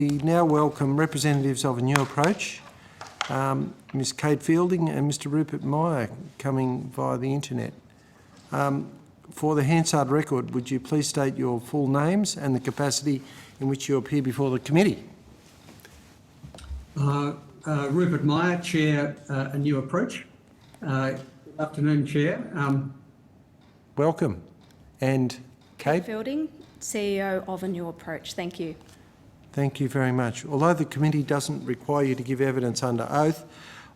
We now welcome representatives of A New Approach, Ms Kate Fielding and Mr Rupert Myer, coming via the internet. For the Hansard record, would you please state your full names and the capacity in which you appear before the committee? Rupert Myer, Chair, A New Approach. Good afternoon, Chair. Welcome. And Kate? Fielding, CEO of A New Approach. Thank you. Thank you very much. Although the committee doesn't require you to give evidence under oath,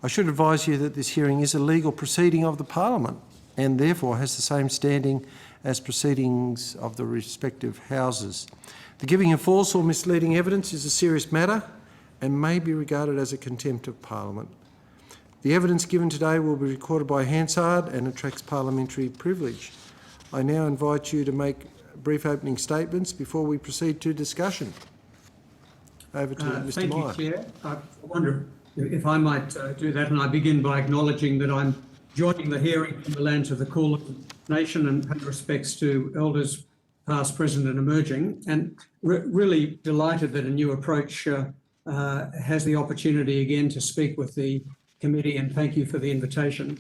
I should advise you that this hearing is a legal proceeding of the Parliament and therefore has the same standing as proceedings of the respective houses. The giving of false or misleading evidence is a serious matter and may be regarded as a contempt of Parliament. The evidence given today will be recorded by Hansard and attracts parliamentary privilege. I now invite you to make brief opening statements before we proceed to discussion. Over to Mr Myer. Thank you, Chair. I wonder if I might do that, and I begin by acknowledging that I'm joining the hearing from the lands of the Kulin Nation and pay respects to elders past, present and emerging, and really delighted that A New Approach has the opportunity again to speak with the committee, and thank you for the invitation.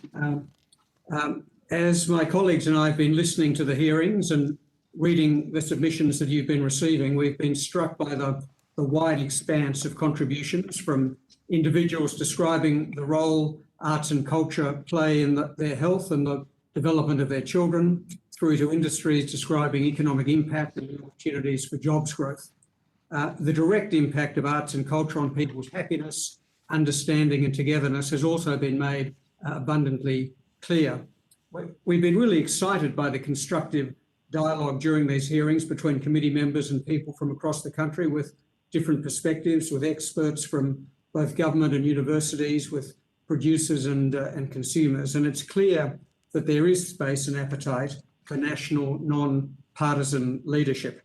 As my colleagues and I have been listening to the hearings and reading the submissions that you've been receiving, we've been struck by the wide expanse of contributions from individuals describing the role arts and culture play in their health and the development of their children, through to industries describing economic impact and opportunities for jobs growth. The direct impact of arts and culture on people's happiness, understanding and togetherness has also been made abundantly clear. We've been really excited by the constructive dialogue during these hearings between committee members and people from across the country with different perspectives, with experts from both government and universities, with producers and consumers. And it's clear that there is space and appetite for national, non-partisan leadership.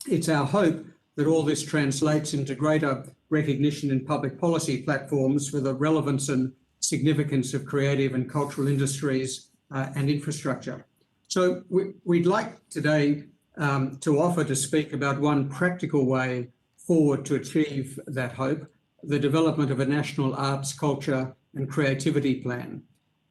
It's our hope that all this translates into greater recognition in public policy platforms for the relevance and significance of creative and cultural industries and infrastructure. So we'd like today to offer to speak about one practical way forward to achieve that hope, the development of a national arts, culture and creativity plan.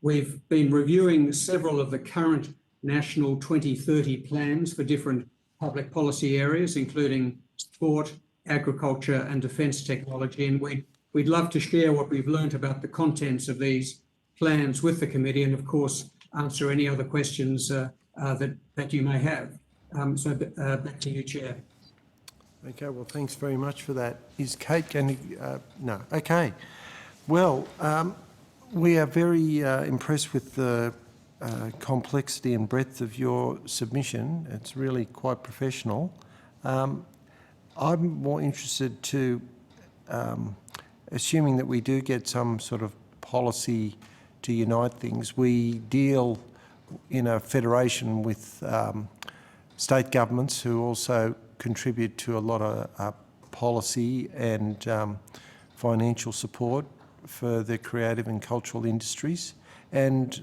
We've been reviewing several of the current national 2030 plans for different public policy areas, including sport, agriculture and defence technology, and we'd love to share what we've learnt about the contents of these plans with the committee, and of course answer any other questions that you may have. So back to you, Chair. Okay, well, thanks very much for that. Is Kate going to... no. Okay. Well, we are very impressed with the complexity and breadth of your submission. It's really quite professional. I'm more interested to, assuming that we do get some sort of policy to unite things, we deal in a federation with state governments who also contribute to a lot of policy and financial support for the creative and cultural industries. And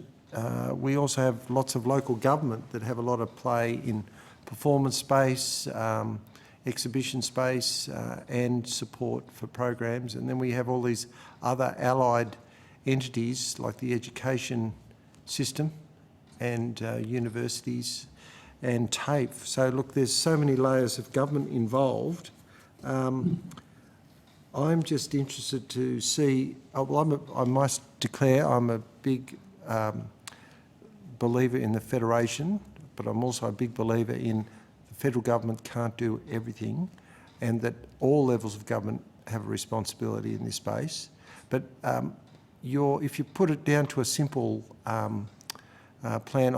we also have lots of local government that have a lot of play in performance space, exhibition space and support for programs. And then we have all these other allied entities like the education system and universities and TAFE. So look, there's so many layers of government involved. I'm just interested to see, I must declare I'm a big believer in the federation, but I'm also a big believer in the federal government can't do everything and that all levels of government have a responsibility in this space. But if you put it down to a simple plan,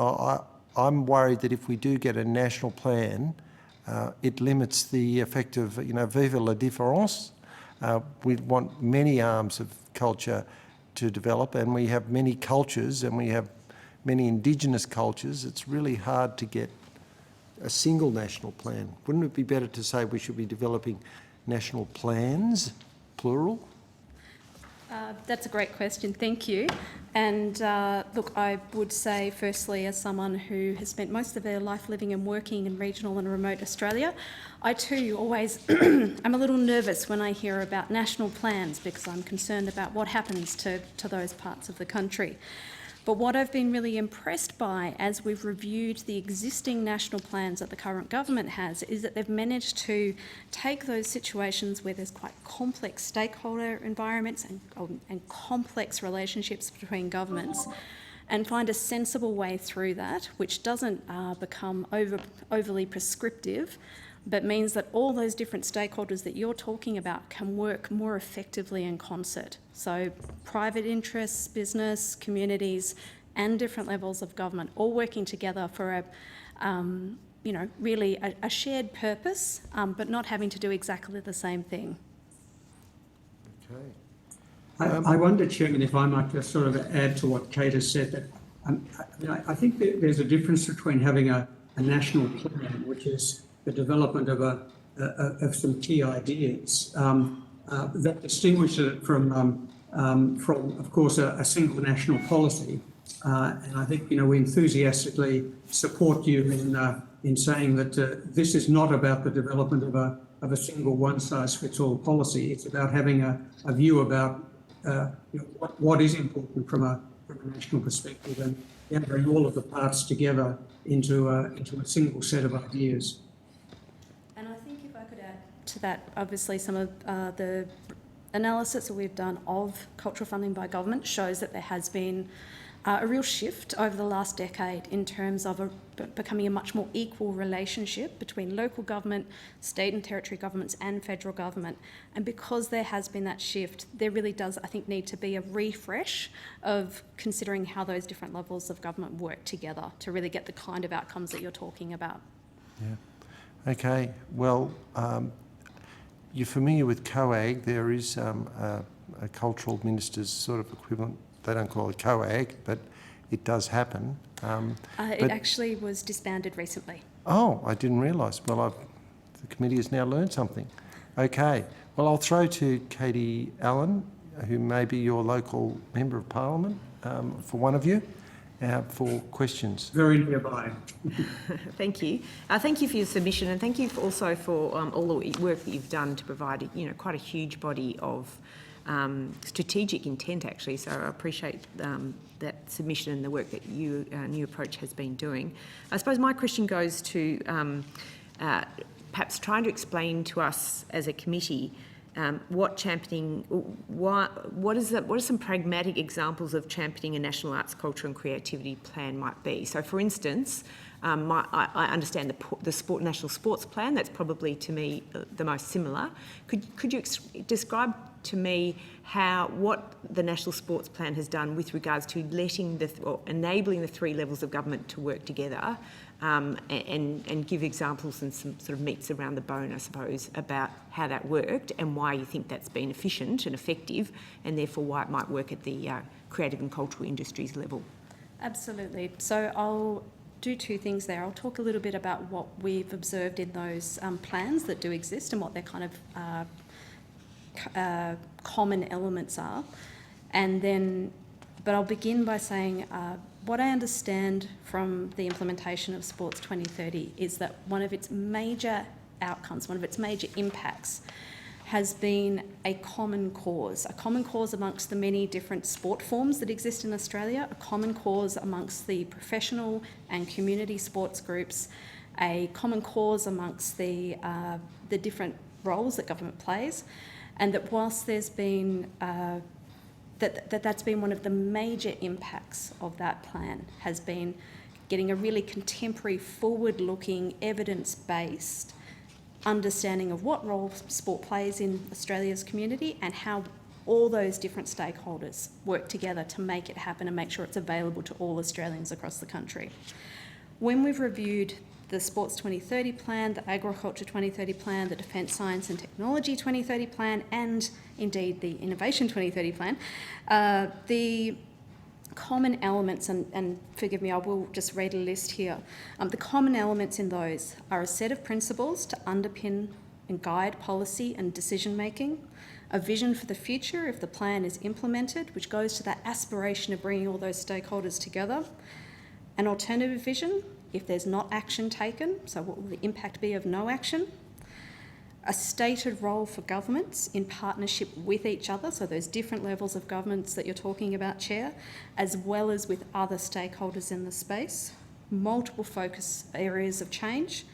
I'm worried that if we do get a national plan, it limits the effect of, vive la différence. We want many arms of culture to develop, and we have many cultures and we have many Indigenous cultures. It's really hard to get a single national plan. Wouldn't it be better to say we should be developing national plans, plural? That's a great question, thank you. And look, I would say firstly, as someone who has spent most of their life living and working in regional and remote Australia, I too always am a little nervous when I hear about national plans because I'm concerned about what happens to those parts of the country. But what I've been really impressed by as we've reviewed the existing national plans that the current government has is that they've managed to take those situations where there's quite complex stakeholder environments and complex relationships between governments and find a sensible way through that, which doesn't become overly prescriptive, but means that all those different stakeholders that you're talking about can work more effectively in concert. So private interests, business, communities, and different levels of government all working together for really a shared purpose, but not having to do exactly the same thing. Okay. I wonder, Chairman, if I might just sort of add to what Kate has said, that I think that there's a difference between having a national plan, which is the development of some key ideas that distinguishes it from, of course, a single national policy. And I think we enthusiastically support you in saying that this is not about the development of a single one-size-fits-all policy. It's about having a view about what is important from a national perspective and gathering all of the parts together into a single set of ideas. And I think if I could add to that, obviously some of the analysis that we've done of cultural funding by government shows that there has been a real shift over the last decade in terms of becoming a much more equal relationship between local government, state and territory governments and federal government. And because there has been that shift, there really does, I think, need to be a refresh of considering how those different levels of government work together to really get the kind of outcomes that you're talking about. Yeah. Okay. Well, you're familiar with COAG. There is a cultural minister's sort of equivalent. They don't call it COAG, but it does happen. It actually was disbanded recently. Oh, I didn't realise. Well, the committee has now learned something. Okay. Well, I'll throw to Katie Allen, who may be your local Member of Parliament, for one of you, for questions. Very nearby. Thank you. Thank you for your submission, and thank you also for all the work that you've done to provide, quite a huge body of strategic intent, actually. So I appreciate that submission and the work that you, New Approach, has been doing. I suppose my question goes to perhaps trying to explain to us as a committee what are some pragmatic examples of championing a national arts, culture and creativity plan might be. So, for instance, I understand the national sports plan. That's probably, to me, the most similar. Could you describe to me what the national sports plan has done with regards to enabling the three levels of government to work together, and give examples and some sort of meats around the bone, I suppose, about how that worked and why you think that's been efficient and effective, and therefore why it might work at the creative and cultural industries level? Absolutely. So I'll do two things there. I'll talk a little bit about what we've observed in those plans that do exist and what their kind of common elements are. But I'll begin by saying what I understand from the implementation of Sports 2030 is that one of its major outcomes, one of its major impacts has been a common cause amongst the many different sport forms that exist in Australia, a common cause amongst the professional and community sports groups, a common cause amongst the different roles that government plays, and that whilst there's been that's been one of the major impacts of that plan, has been getting a really contemporary, forward-looking, evidence-based understanding of what role sport plays in Australia's community and how all those different stakeholders work together to make it happen and make sure it's available to all Australians across the country. When we've reviewed the Sports 2030 plan, the Agriculture 2030 plan, the Defence Science and Technology 2030 plan, and indeed the Innovation 2030 plan, the common elements, and forgive me, I will just read a list here. The common elements in those are a set of principles to underpin and guide policy and decision-making, a vision for the future if the plan is implemented, which goes to that aspiration of bringing all those stakeholders together, an alternative vision if there's not action taken, so what will the impact be of no action, a stated role for governments in partnership with each other, so those different levels of governments that you're talking about, Chair, as well as with other stakeholders in the space, multiple focus areas of change,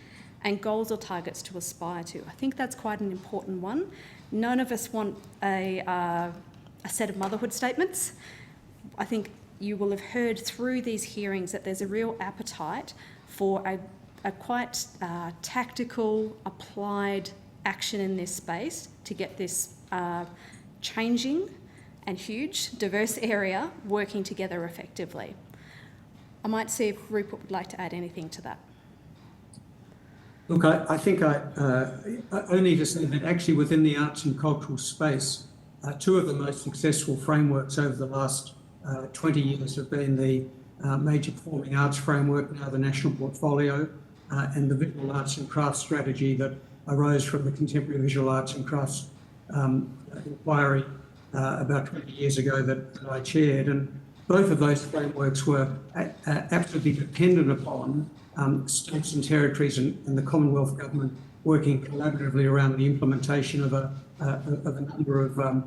and goals or targets to aspire to. I think that's quite an important one. None of us want a set of motherhood statements. I think you will have heard through these hearings that there's a real appetite for a quite tactical, applied action in this space to get this changing and huge, diverse area working together effectively. I might see if Rupert would like to add anything to that. Look, I think I only to say that actually within the arts and cultural space, two of the most successful frameworks over the last 20 years have been the Major Performing Arts Framework, now the National Portfolio, and the Visual Arts and Crafts Strategy that arose from the Contemporary Visual Arts and Crafts Inquiry about 20 years ago that I chaired. And both of those frameworks were absolutely dependent upon states and territories and the Commonwealth Government working collaboratively around the implementation of a number of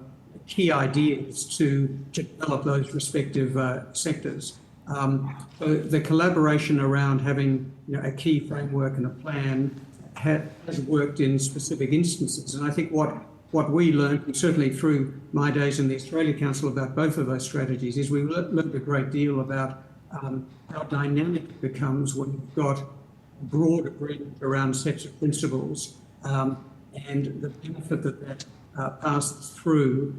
key ideas to develop those respective sectors. So the collaboration around having a key framework and a plan has worked in specific instances. And I think what we learned, and certainly through my days in the Australia Council about both of those strategies, is we learned a great deal about how dynamic it becomes when you've got broad agreement around sets of principles and the benefit that passes through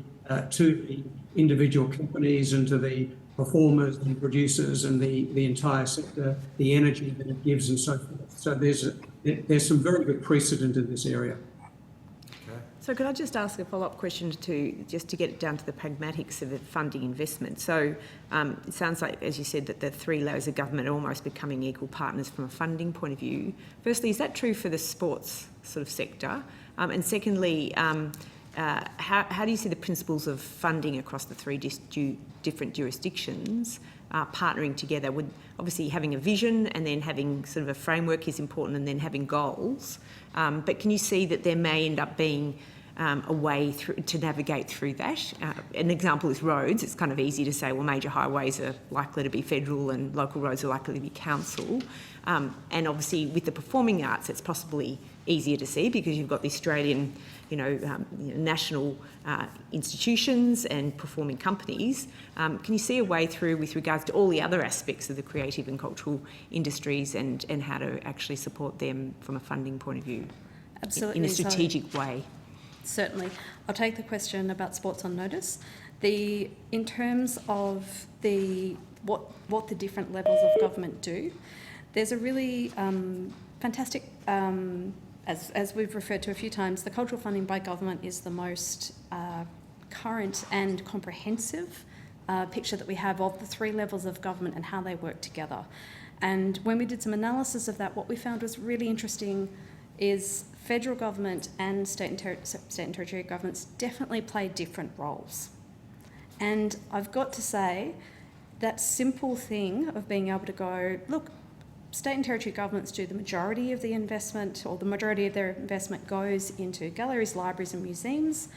to the individual companies and to the performers and producers and the entire sector, the energy that it gives and so forth. So there's some very good precedent in this area. So could I just ask a follow-up question to get it down to the pragmatics of the funding investment? So it sounds like, as you said, that the three layers of government are almost becoming equal partners from a funding point of view. Firstly, is that true for the sports sort of sector? And secondly, how do you see the principles of funding across the three different jurisdictions partnering together? Would obviously having a vision and then having sort of a framework is important, and then having goals. But can you see that there may end up being a way to navigate through that? An example is roads. It's kind of easy to say, well, major highways are likely to be federal and local roads are likely to be council. And obviously with the performing arts, it's possibly easier to see because you've got the Australian, national institutions and performing companies. Can you see a way through with regards to all the other aspects of the creative and cultural industries and how to actually support them from a funding point of view? Absolutely. In a strategic way. Certainly. I'll take the question about sports on notice. In terms of what the different levels of government do, there's a really fantastic, as we've referred to a few times, the cultural funding by government is the most current and comprehensive picture that we have of the three levels of government and how they work together. And when we did some analysis of that, what we found was really interesting is federal government and state and territory governments definitely play different roles. And I've got to say, that simple thing of being able to go, look, state and territory governments do the majority of the investment, or the majority of their investment goes into galleries, libraries and museums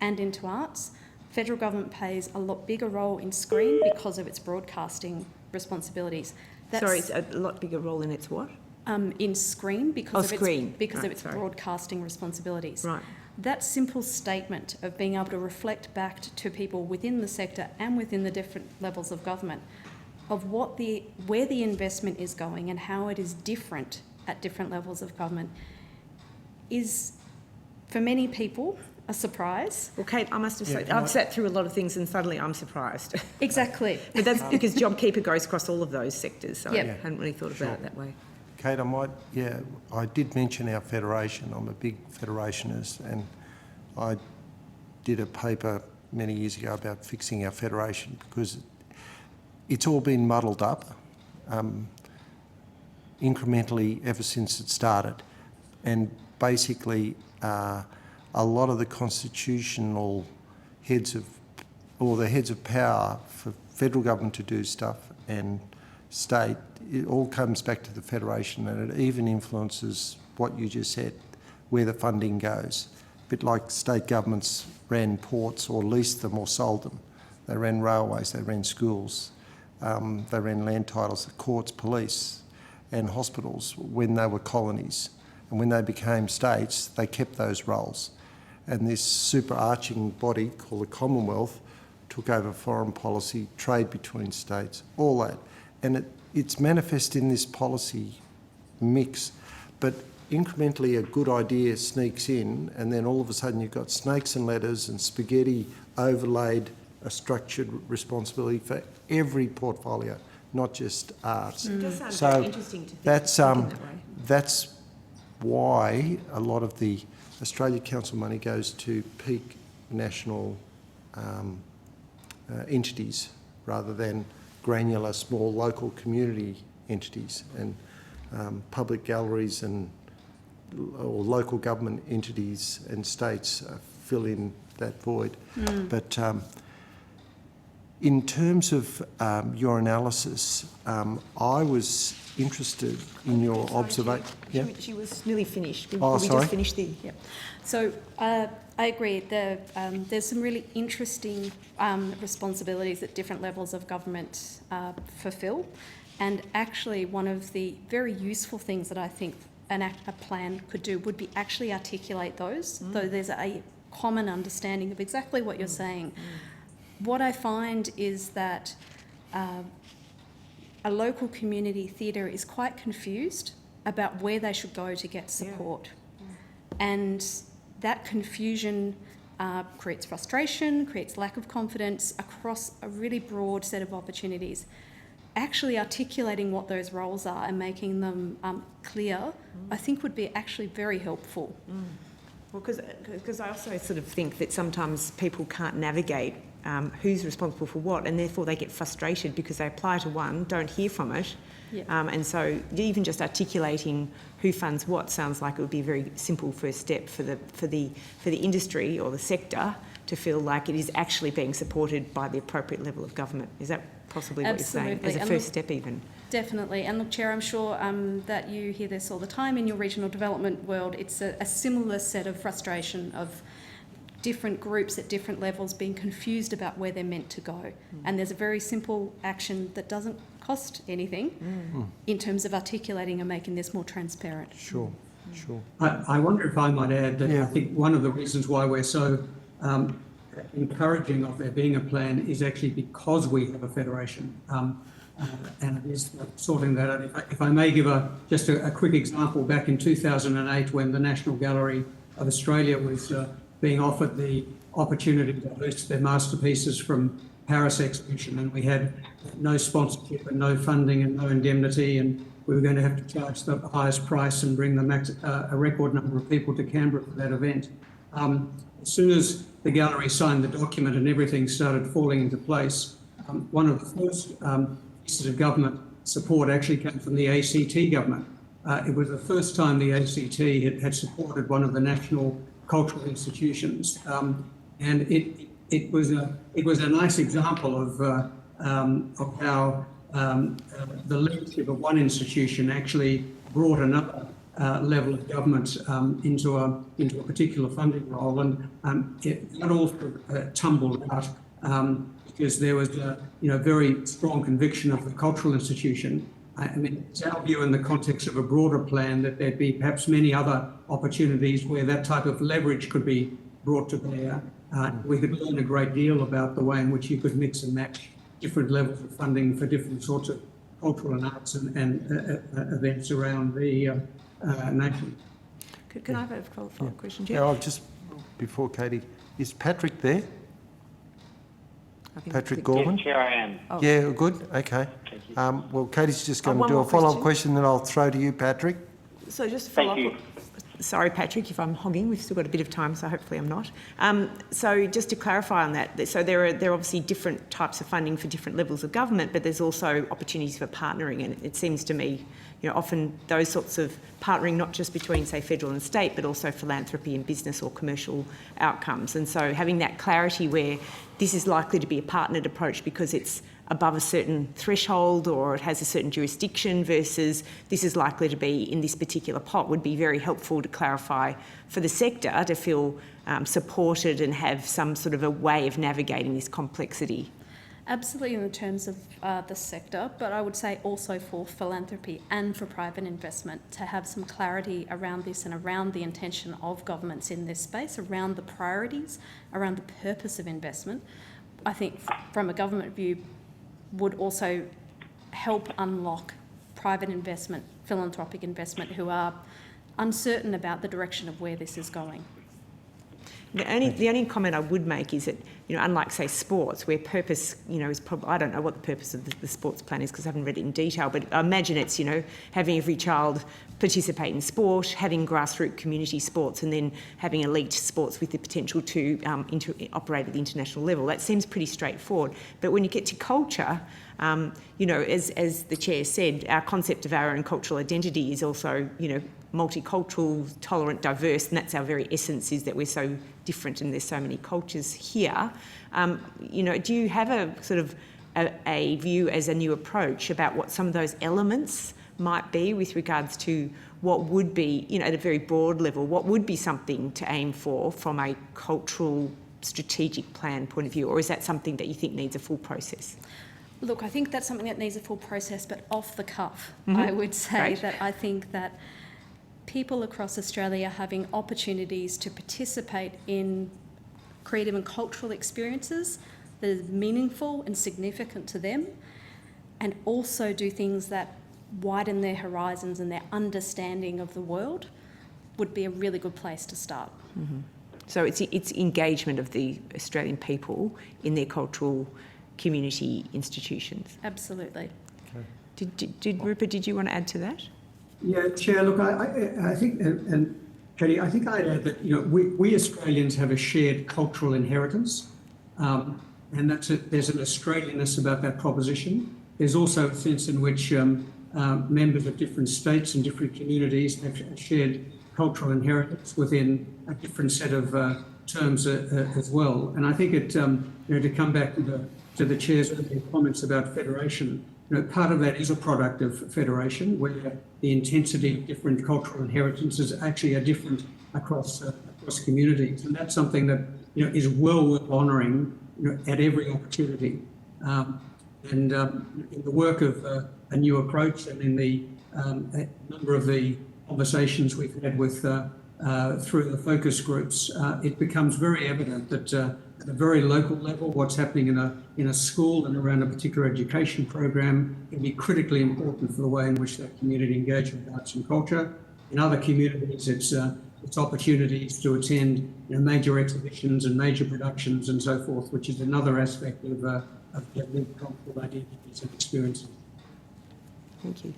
and into arts. Federal government plays a lot bigger role in screen because of its broadcasting responsibilities. It's a lot bigger role in its what? In screen because of its broadcasting responsibilities. Right. That simple statement of being able to reflect back to people within the sector and within the different levels of government of where the investment is going and how it is different at different levels of government is, for many people, a surprise. Well, Kate, I must have said, I've sat through a lot of things and suddenly I'm surprised. Exactly. But that's because JobKeeper goes across all of those sectors, so I hadn't really thought about it that way. Kate, I did mention our federation. I'm a big federationist, and I did a paper many years ago about fixing our federation because it's all been muddled up incrementally ever since it started. And basically a lot of the constitutional heads of, or the heads of power for federal government to do stuff and state, it all comes back to the Federation, and it even influences what you just said, where the funding goes. A bit like state governments ran ports or leased them or sold them. They ran railways, they ran schools, they ran land titles, courts, police and hospitals when they were colonies. And when they became states, they kept those roles. And this superarching body called the Commonwealth took over foreign policy, trade between states, all that. And it's manifest in this policy mix. But incrementally a good idea sneaks in, and then all of a sudden you've got snakes and ladders and spaghetti overlaid a structured responsibility for every portfolio, not just arts. It does sound So very interesting to think that's in that way. that's why a lot of the Australia Council money goes to peak national entities rather than granular, small, local community entities, and public galleries and or local government entities and states fill in that void. But in terms of your analysis, I was interested in your observation. Yeah. She was nearly finished. Oh, we sorry. just finished the... Yeah. So I agree. There's some really interesting responsibilities that different levels of government fulfil. And actually, one of the very useful things that I think a plan could do would be actually articulate those, though there's a common understanding of exactly what you're saying. What I find is that a local community theatre is quite confused about where they should go to get support. And that confusion creates frustration, creates lack of confidence across a really broad set of opportunities. Actually articulating what those roles are and making them clear, I think would be actually very helpful. Well, because I also sort of think that sometimes people can't navigate who's responsible for what, and therefore they get frustrated because they apply to one, don't hear from it, Yeah. and so even just articulating who funds what sounds like it would be a very simple first step for the industry or the sector to feel like it is actually being supported by the appropriate level of government. Is that possibly what you're saying, as a And first step even? Definitely. And look, Chair, I'm sure that you hear this all the time in your regional development world. It's a similar set of frustration of different groups at different levels being confused about where they're meant to go. And there's a very simple action that doesn't cost anything in terms of articulating and making this more transparent. Sure. I wonder if I might add that Yeah. I think one of the reasons why we're so encouraging of there being a plan is actually because we have a federation. And it is sorting that out. If I may give just a quick example, back in 2008 when the National Gallery of Australia was being offered the opportunity to host their masterpieces from Paris exhibition, and we had no sponsorship and no funding and no indemnity, and we were going to have to charge the highest price and bring a record number of people to Canberra for that event. As soon as the gallery signed the document and everything started falling into place, one of the first pieces of government support actually came from the ACT government. It was the first time the ACT had supported one of the national cultural institutions, and it was a nice example of how the leadership of one institution actually brought another level of government into a particular funding role, and that all tumbled out because there was a very strong conviction of the cultural institution. I mean, it's our view in the context of a broader plan that there'd be perhaps many other opportunities where that type of leverage could be brought to bear. We could learn a great deal about the way in which you could mix and match different levels of funding for different sorts of cultural and arts and events around the nation. Can I have a follow-up question, Chair? Yeah, I'll just, before Katie, is Patrick there? I think Patrick it's- Gorman? Yes, Chair, I am. Oh. Yeah, good, okay. Thank you. Well, Katie's just going to one do a more follow-up question that I'll throw to you, Patrick. So just to follow Thank up, Sorry, Patrick, if I'm hogging, we've still got a bit of time, so hopefully I'm not. So just to clarify on that, so there are obviously different types of funding for different levels of government, but there's also opportunities for partnering, and it seems to me, often those sorts of partnering, not just between, say, federal and state, but also philanthropy and business or commercial outcomes. And so having that clarity where this is likely to be a partnered approach because it's above a certain threshold or it has a certain jurisdiction versus this is likely to be in this particular pot would be very helpful to clarify for the sector to feel supported and have some sort of a way of navigating this complexity. Absolutely in the terms of the sector, but I would say also for philanthropy and for private investment to have some clarity around this and around the intention of governments in this space, around the priorities, around the purpose of investment. I think from a government view would also help unlock private investment, philanthropic investment who are uncertain about the direction of where this is going. The only comment I would make is that, unlike, say, sports, where purpose, is probably, I don't know what the purpose of the sports plan is because I haven't read it in detail, but I imagine it's, having every child participate in sport, having grassroots community sports, and then having elite sports with the potential to operate at the international level. That seems pretty straightforward. But when you get to culture, as the Chair said, our concept of our own cultural identity is also, multicultural, tolerant, diverse, and that's our very essence, is that we're so different and there's so many cultures here. Do you have a sort of a view as a new approach about what some of those elements might be with regards to what would be, at a very broad level, what would be something to aim for from a cultural strategic plan point of view, or is that something that you think needs a full process? Look, I think that's something that needs a full process, but off the cuff, I would say that I think that people across Australia are having opportunities to participate in creative and cultural experiences that are meaningful and significant to them, and also do things that widen their horizons and their understanding of the world would be a really good place to start. Mm-hmm. So it's engagement of the Australian people in their cultural community institutions. Absolutely. Okay. Did Rupert, did you want to add to that? Yeah, Chair, look, I think, and Katie, I think I'd add that, we Australians have a shared cultural inheritance, and there's an Australianness about that proposition. There's also a sense in which members of different states and different communities have a shared cultural inheritance within a different set of terms as well. And I think it, to come back to the Chair's earlier comments about federation, part of that is a product of federation, where the intensity of different cultural inheritances actually are different across communities, and that's something that is well worth honouring at every opportunity. In the work of a new approach, and in the number of the conversations we've had with through the focus groups, it becomes very evident that at a very local level, what's happening in a school and around a particular education program can be critically important for the way in which that community engages with arts and culture. In other communities, it's opportunities to attend major exhibitions and major productions and so forth, which is another aspect of lived cultural identities and experiences. Thank you.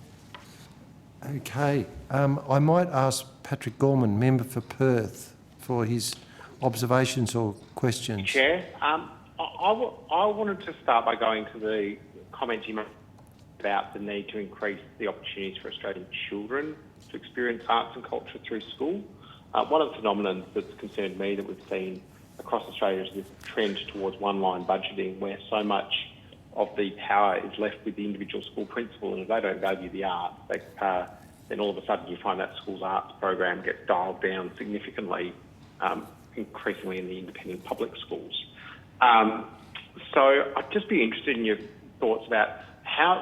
Okay, I might ask Patrick Gorman, member for Perth, for his observations or questions. Chair, I wanted to start by going to the comments you made about the need to increase the opportunities for Australian children to experience arts and culture through school. One of the phenomena that's concerned me that we've seen across Australia is this trend towards one-line budgeting, where so much of the power is left with the individual school principal, and if they don't value the arts, then all of a sudden you find that school's arts program gets dialed down significantly, increasingly in the independent public schools. So I'd just be interested in your thoughts about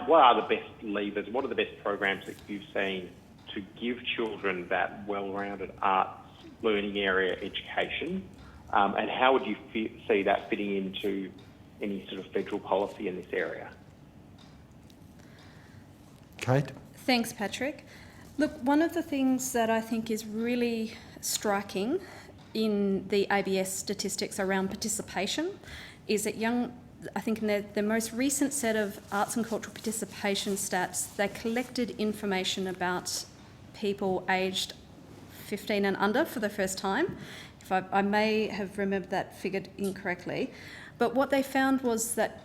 what are the best levers, what are the best programs that you've seen to give children that well-rounded arts learning area education, and how would you see that fitting into any sort of federal policy in this area? Kate? Thanks, Patrick. Look, one of the things that I think is really striking in the ABS statistics around participation is that I think in the most recent set of arts and cultural participation stats, they collected information about people aged 15 and under for the first time. If I may have remembered that figure incorrectly. But what they found was that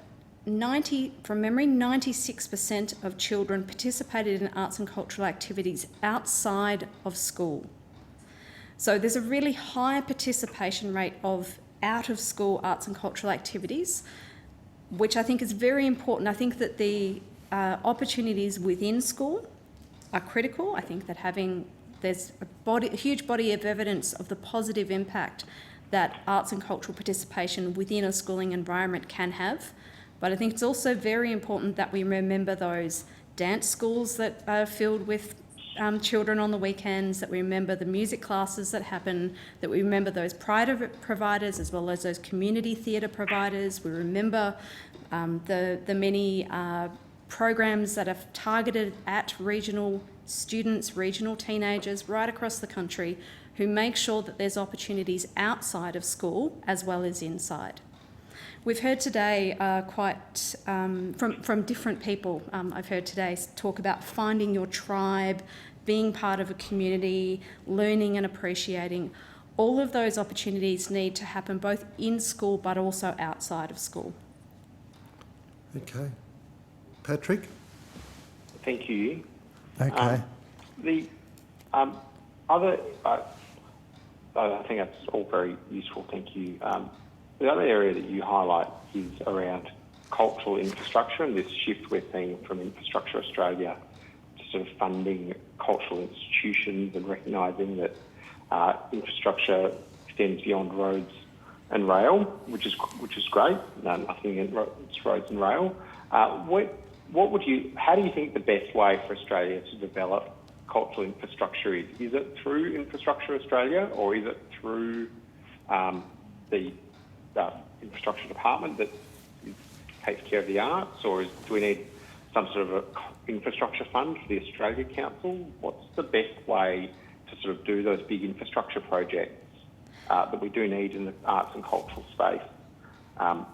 96% of children participated in arts and cultural activities outside of school. So there's a really high participation rate of out-of-school arts and cultural activities, which I think is very important. I think that the opportunities within school are critical. I think that there's a huge body of evidence of the positive impact that arts and cultural participation within a schooling environment can have. But I think it's also very important that we remember those dance schools that are filled with children on the weekends, that we remember the music classes that happen, that we remember those private providers as well as those community theatre providers. We remember the many programs that are targeted at regional students, regional teenagers right across the country who make sure that there's opportunities outside of school as well as inside. We've heard today from different people. I've heard today talk about finding your tribe, being part of a community, learning and appreciating. All of those opportunities need to happen both in school but also outside of school. Okay. Patrick? Thank you. Okay. The I think that's all very useful, thank you. The other area that you highlight is around cultural infrastructure and this shift we're seeing from Infrastructure Australia to sort of funding cultural institutions and recognising that infrastructure extends beyond roads and rail, which is great. Nothing against roads and rail. How do you think the best way for Australia to develop cultural infrastructure is? Is it through Infrastructure Australia, or is it through the infrastructure department that takes care of the arts, or do we need some sort of infrastructure fund for the Australia Council? What's the best way to sort of do those big infrastructure projects that we do need in the arts and cultural space? And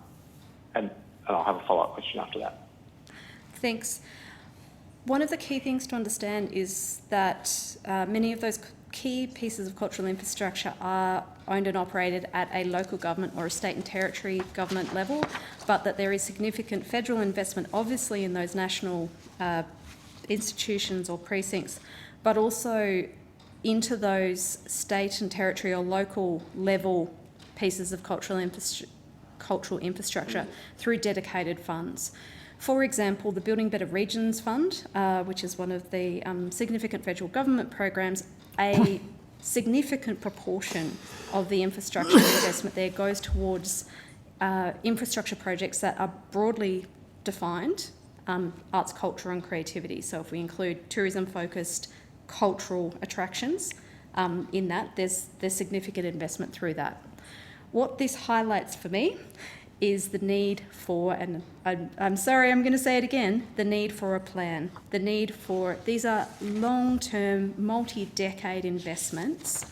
I'll have a follow-up question after that. Thanks. One of the key things to understand is that many of those key pieces of cultural infrastructure are owned and operated at a local government or a state and territory government level, but that there is significant federal investment, obviously, in those national institutions or precincts, but also into those state and territory or local level pieces of cultural infrastructure through dedicated funds. For example, the Building Better Regions Fund, which is one of the significant federal government programs, a significant proportion of the infrastructure investment there goes towards infrastructure projects that are broadly defined, arts, culture and creativity. So if we include tourism-focused cultural attractions in that, there's significant investment through that. What this highlights for me is the need for, and I'm sorry, I'm going to say it again, the need for a plan. The need for, these are long-term, multi-decade investments.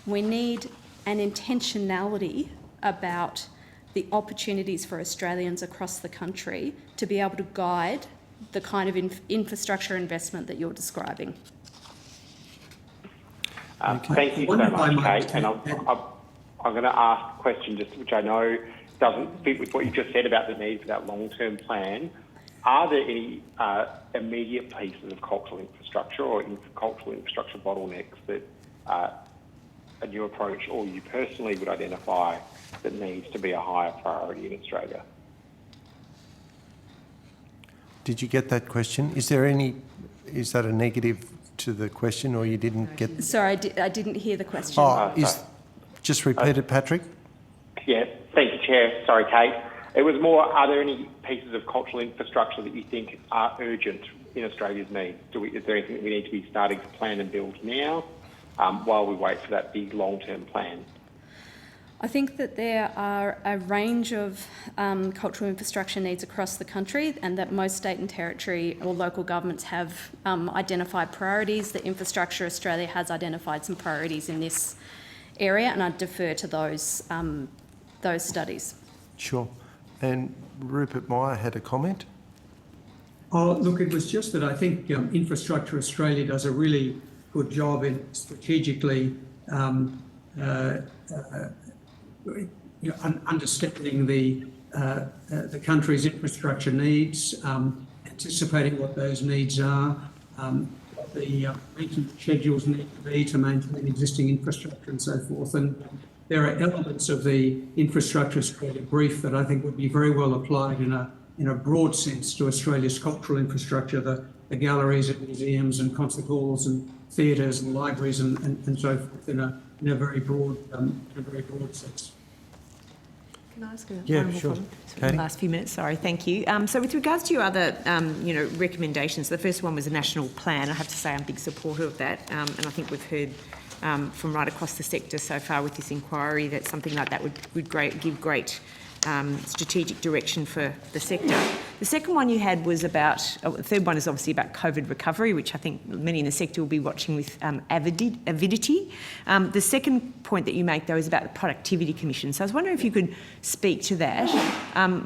We need an intentionality about the opportunities for Australians across the country to be able to guide the kind of infrastructure investment that you're describing. Thank you so much, Kate. And I'm going to ask a question which I know doesn't fit with what you just said about the need for that long-term plan. Are there any immediate pieces of cultural infrastructure or cultural infrastructure bottlenecks that a new approach or you personally would identify that needs to be a higher priority in Australia? Did you get that question? Is that a negative to the question, or you didn't get? Sorry, I didn't hear the question. Just repeat it, Patrick. Yeah, thank you, Chair. Sorry, Kate. It was more, are there any pieces of cultural infrastructure that you think are urgent in Australia's needs? Is there anything that we need to be starting to plan and build now while we wait for that big long-term plan? I think that there are a range of cultural infrastructure needs across the country, and that most state and territory or local governments have identified priorities. The Infrastructure Australia has identified some priorities in this area, and I'd defer to those studies. Sure. And Rupert Myer had a comment. Oh, look, it was just that I think Infrastructure Australia does a really good job in strategically understanding the country's infrastructure needs, anticipating what those needs are, what the maintenance schedules need to be to maintain existing infrastructure and so forth. And there are elements of the infrastructure strategic brief that I think would be very well applied in a broad sense to Australia's cultural infrastructure, the galleries and museums and concert halls and theatres and libraries and so forth in a very broad sense. Can I ask Yeah, one more sure. comment? Katie? The last few minutes, sorry, thank you. So with regards to your other, recommendations, the first one was a national plan. I have to say I'm a big supporter of that, and I think we've heard from right across the sector so far with this inquiry that something like that would give great strategic direction for the sector. The second one you had was about, the third one is obviously about COVID recovery, which I think many in the sector will be watching with avidity. The second point that you make, though, is about the Productivity Commission. So I was wondering if you could speak to that.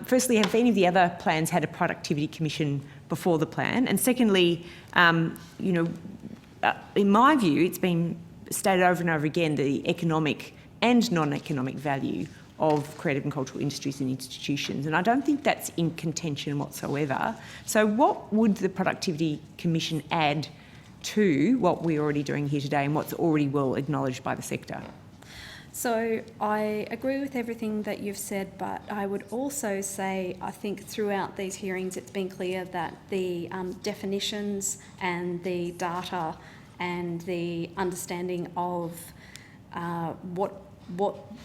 Firstly, have any of the other plans had a Productivity Commission before the plan? And secondly, in my view, it's been stated over and over again the economic and non-economic value of creative and cultural industries and institutions, and I don't think that's in contention whatsoever. So what would the Productivity Commission add to what we're already doing here today and what's already well acknowledged by the sector? So I agree with everything that you've said, but I would also say I think throughout these hearings it's been clear that the definitions and the data and the understanding of what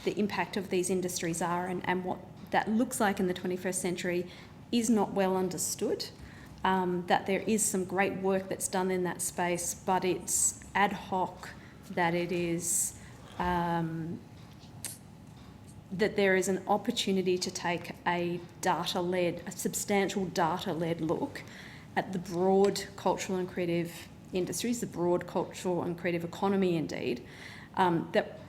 the impact of these industries are and what that looks like in the 21st century is not well understood. That there is some great work that's done in that space, but it's ad hoc, that it is that there is an opportunity to take a substantial data-led look at the broad cultural and creative industries, the broad cultural and creative economy indeed, that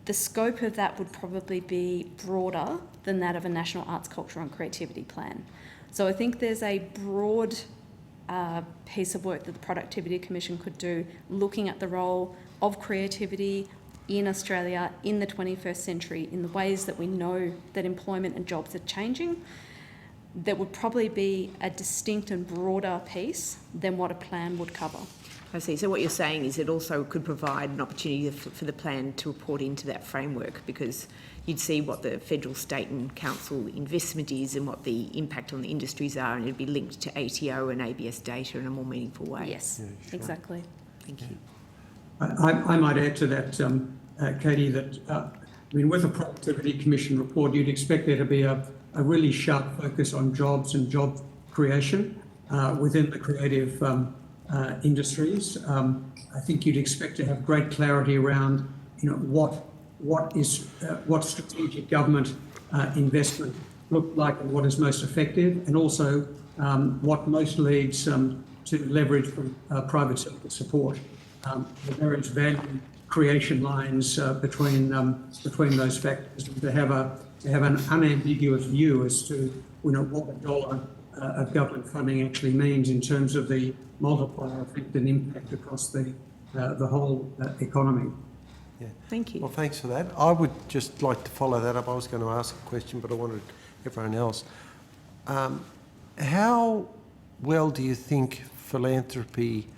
the scope of that would probably be broader than that of a National Arts, Culture and Creativity Plan. So I think there's a broad piece of work that the Productivity Commission could do, looking at the role of creativity in Australia in the 21st century in the ways that we know that employment and jobs are changing. That would probably be a distinct and broader piece than what a plan would cover. I see. So what you're saying is it also could provide an opportunity for the plan to report into that framework, because you'd see what the federal, state and council investment is and what the impact on the industries are, and it'd be linked to ATO and ABS data in a more meaningful way. Yes, Yeah, sure. exactly. Thank you. I might add to that, Katie, that with a Productivity Commission report, you'd expect there to be a really sharp focus on jobs and job creation within the creative industries. I think you'd expect to have great clarity around, what strategic government investment looked like and what is most effective, and also what most leads to leverage from private sector support. The various value creation lines between those factors, and to have an unambiguous view as to what a dollar of government funding actually means in terms of the multiplier effect and impact across the whole economy. Yeah. Thank you. Well, thanks for that. I would just like to follow that up. I was going to ask a question, but I wanted everyone else. How well do you think philanthropy,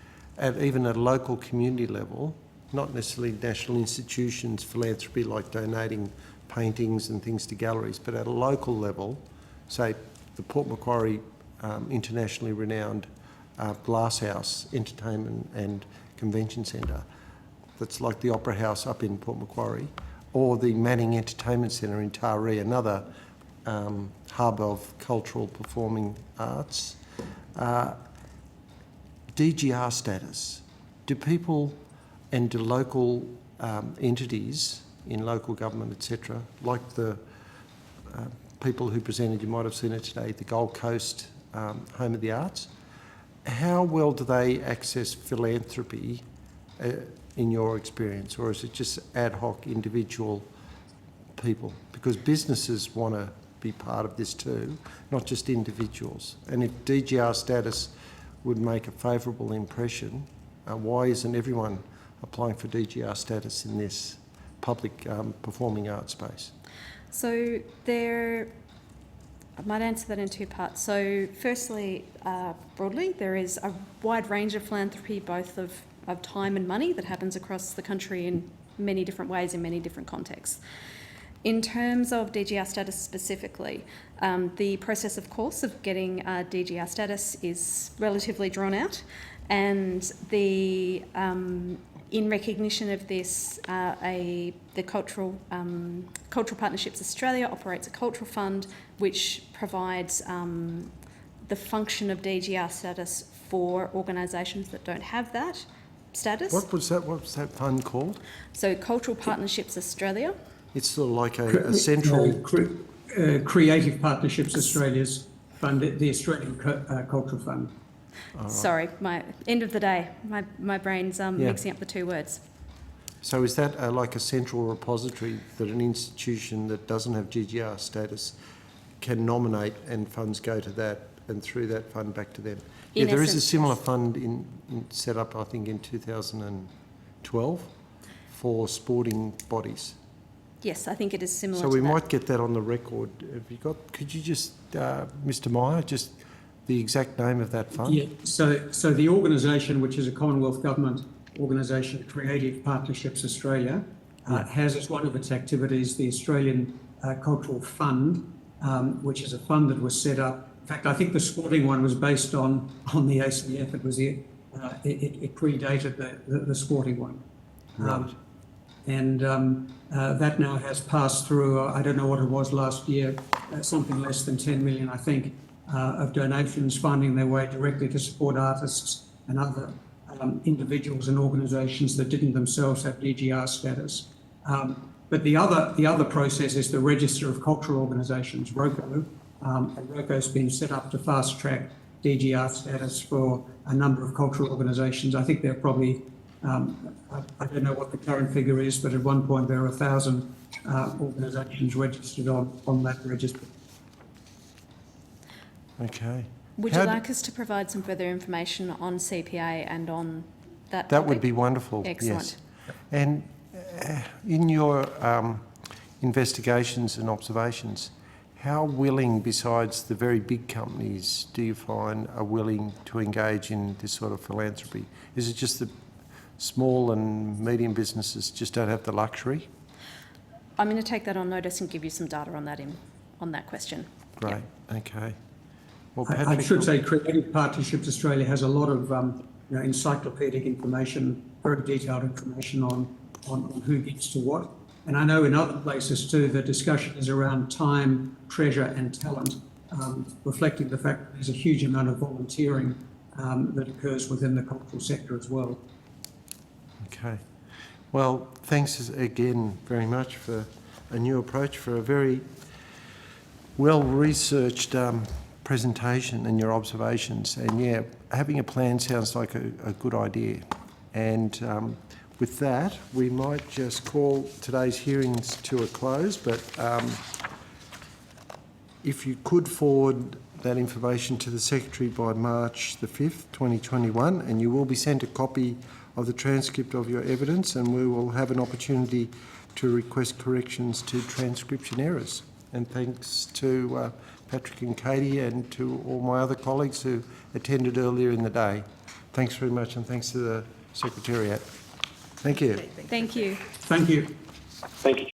even at a local community level, not necessarily national institutions, philanthropy like donating paintings and things to galleries, but at a local level, say the Port Macquarie internationally renowned Glasshouse Entertainment and Convention Centre, that's like the Opera House up in Port Macquarie, or the Manning Entertainment Centre in Taree, another hub of cultural performing arts. DGR status. Do people and do local entities in local government, etc., like the people who presented, you might have seen it today, the Gold Coast Home of the Arts, how well do they access philanthropy in your experience, or is it just ad hoc individual people? Because businesses want to be part of this too, not just individuals. And if DGR status would make a favourable impression, why isn't everyone applying for DGR status in this public performing arts space? So I might answer that in two parts. So firstly, broadly, there is a wide range of philanthropy, both of time and money, that happens across the country in many different ways, in many different contexts. In terms of DGR status specifically, the process, of course, of getting DGR status is relatively drawn out, and in recognition of this, the Cultural Partnerships Australia operates a cultural fund which provides the function of DGR status for organisations that don't have that status. What was that fund called? So Cultural Partnerships Australia. It's sort of like a central... Creative Partnerships Australia's fund, the Australian Cultural Fund. Sorry, my end of the day, my brain's mixing up the two words. So is that like a central repository that an institution that doesn't have GGR status can nominate and funds go to that and through that fund back to them? Yeah, there is a similar fund set up, I think, in 2012 for sporting bodies. Yes, I think it is similar So to we that. might get that on the record. Have you got? Could you just, Mr. Myer, just the exact name of that fund? Yeah. So the organisation, which is a Commonwealth Government organisation, Creative Partnerships Australia, has as one of its activities the Australian Cultural Fund, which is a fund that was set up. In fact, I think the sporting one was based on the ACF. It was it predated the sporting one. Right. That now has passed through, I don't know what it was last year, something less than 10 million, I think, of donations finding their way directly to support artists and other individuals and organisations that didn't themselves have DGR status. But the other process is the Register of Cultural Organisations, ROCO, and ROCO's been set up to fast-track DGR status for a number of cultural organisations. I think there are probably, I don't know what the current figure is, but at one point there were 1,000 organisations registered on that register. Okay. Would you like us to provide some further information on CPA and on that That would topic? be wonderful. Excellent. Yes. And in your investigations and observations, how willing, besides the very big companies, do you find are willing to engage in this sort of philanthropy? Is it just that small and medium businesses just don't have the luxury? I'm going to take that on notice and give you some data on that question. Great. Yep. Okay. Well, I Patrick, should say Creative Partnerships Australia has a lot of encyclopedic information, very detailed information on who gets to what. And I know in other places too, the discussion is around time, treasure and talent, reflecting the fact that there's a huge amount of volunteering that occurs within the cultural sector as well. Okay. Well, thanks again very much for a new approach, for a very well-researched presentation and your observations. And yeah, having a plan sounds like a good idea. And with that, we might just call today's hearings to a close, but if you could forward that information to the Secretary by March the 5th, 2021, and you will be sent a copy of the transcript of your evidence, and we will have an opportunity to request corrections to transcription errors. And thanks to Patrick and Katie and to all my other colleagues who attended earlier in the day. Thanks very much, and thanks to the Secretariat. Thank you. Thank you. Thank you. Thank you.